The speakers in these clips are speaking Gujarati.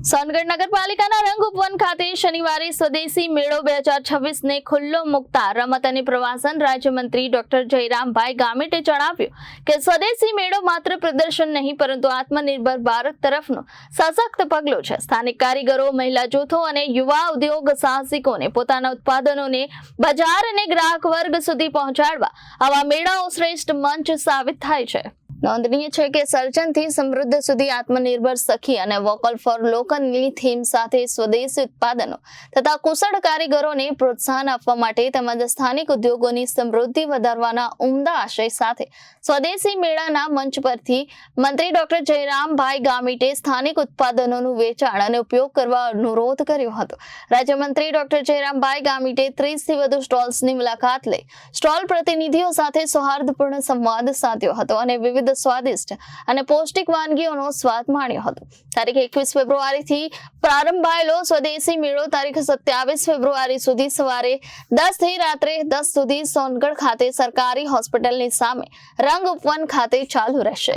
સોનગઢ નગરપાલિકાના રંગ ઉપવન ખાતે શનિવારે સ્વદેશી મેળો 2026ને ખુલ્લો મૂકતા રમત અને પ્રવાસન રાજ્યમંત્રી ડોક્ટર જયરામભાઈ ગામિતે જણાવ્યું કે સ્વદેશી મેળો માત્ર પ્રદર્શન નહીં પરંતુ આત્મનિર્ભર ભારત તરફનું સશક્ત પગલું છે। સ્થાનિક કારીગરો, મહિલા જૂથો અને યુવા ઉદ્યોગ સાહસિકોને પોતાના ઉત્પાદનોને બજાર અને ગ્રાહક વર્ગ સુધી પહોંચાડવા આવા મેળાઓ શ્રેષ્ઠ મંચ સાબિત થાય છે। નોંધનીય છે કે સર્જનથી સમૃદ્ધ સુધી આત્મનિર્ભર સખી અને વોકલ ફોર લોકલની થીમ સાથે સ્વદેશી ઉત્પાદનો તથા કુશળ કારીગરોને પ્રોત્સાહન આપવા માટે તેમજ સ્થાનિક ઉદ્યોગોની સમૃદ્ધિ વધારવાના ઉમદા આશય સાથે સ્વદેશી મેળાના મંચ પરથી મંત્રી ડોક્ટર જયરામભાઈ ગામિતે સ્થાનિક ઉત્પાદનોનું વેચાણ અને ઉપયોગ કરવા અનુરોધ કર્યો હતો। રાજ્યમંત્રી ડોક્ટર જયરામભાઈ ગામિતે 30થી વધુ સ્ટોલ્સની મુલાકાત લઈ સ્ટોલ પ્રતિનિધિઓ સાથે સૌહાર્દપૂર્ણ સંવાદ સાધ્યો હતો અને વિવિધ સ્વાદિષ્ટ અને પૌષ્ટિક વાનગીઓનો સ્વાદ માણ્યો હતો। તારીખ 21 ફેબ્રુઆરીથી પ્રારંભાયેલો સ્વદેશી મેળો તારીખ 27 ફેબ્રુઆરી સુધી સવારે 10 થી રાત્રે 10 સુધી સોનગઢ ખાતે સરકારી હોસ્પિટલની સામે રંગ ઉપવન ખાતે ચાલુ રહેશે।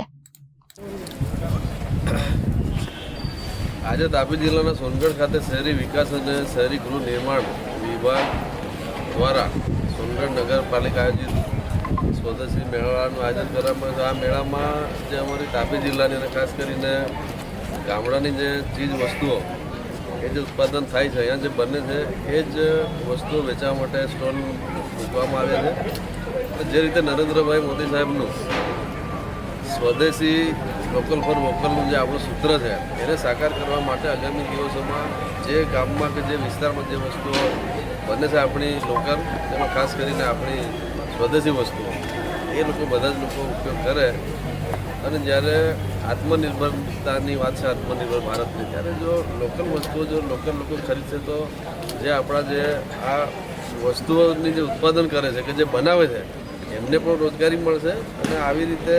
આજે તાપી જિલ્લાના સોનગઢ ખાતે શહેરી વિકાસ અને શહેરી ગૃહ નિર્માણ વિભાગ દ્વારા સોનગઢ નગરપાલિકા આયોજિત સ્વદેશી મેળાનું આયોજન કરવામાં આવ્યું। આ મેળામાં જે અમારી તાપી જિલ્લાની અને ખાસ કરીને ગામડાની જે ચીજ વસ્તુઓ એ જે ઉત્પાદન થાય છે, અહીંયા જે બને છે એ જ વસ્તુઓ વેચવા માટે સ્ટોલ મૂકવામાં આવ્યા છે। જે રીતે નરેન્દ્રભાઈ મોદી સાહેબનું સ્વદેશી લોકલ ફોર વોકલનું જે આપણું સૂત્ર છે એને સાકાર કરવા માટે આગામી દિવસોમાં જે ગામમાં કે જે વિસ્તારમાં જે વસ્તુઓ બને છે આપણી લોકલ, તેમાં ખાસ કરીને આપણી સ્વદેશી વસ્તુઓ એ લોકો બધા જ લોકો ઉપયોગ કરે અને જ્યારે આત્મનિર્ભરતાની વાત છે, આત્મનિર્ભર ભારતની, ત્યારે જો લોકલ વસ્તુઓ જો લોકલ લોકો ખરીદશે તો જે આપણા જે આ વસ્તુઓની જે ઉત્પાદન કરે છે કે જે બનાવે છે એમને પણ રોજગારી મળશે અને આવી રીતે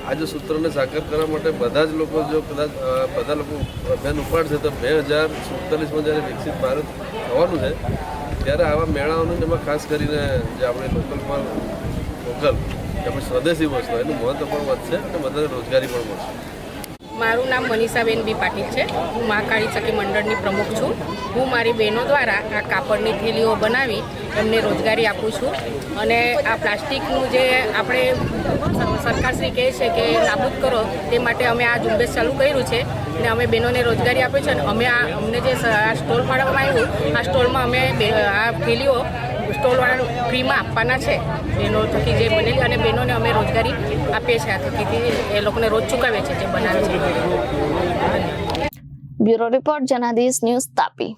આ જે સૂત્રને સાકાર કરવા માટે બધા જ લોકો જો કદાચ બધા લોકો અભિયાન ઉપાડશે તો 2047માં જ્યારે વિકસિત ભારત થવાનું છે ત્યારે આવા મેળાઓનું એમાં ખાસ કરીને જે આપણે લોકલ આપણે સ્વદેશી વસ્તુ એનું મહત્વ પણ વધશે અને બધાને રોજગારી પણ મળશે। મારું નામ મનીષાબેન બી પાટીલ છે। હું મહાકાળી સખી મંડળની પ્રમુખ છું। હું મારી બહેનો દ્વારા આ કાપડની થેલીઓ બનાવી એમને રોજગારી આપું છું અને આ પ્લાસ્ટિકનું જે આપણે સરકારશ્રી કહે છે કે નાબૂદ કરો તે માટે અમે આ ઝુંબેશ ચાલુ કર્યું છે અને અમે બહેનોને રોજગારી આપી છે અને અમને જે આ સ્ટોલ ફાળવવામાં આવ્યું આ સ્ટોલમાં અમે આ થેલીઓ સ્ટોલવાળા ફ્રીમાં આપવાના છે બહેનો થકી જે બનેલી અને બહેનોને અમે રોજગારી આપીએ છીએ। આ થકી એ લોકોને રોજ ચૂકવે છે જે બનાવે છે। Bureau report Janadesh news Tapi.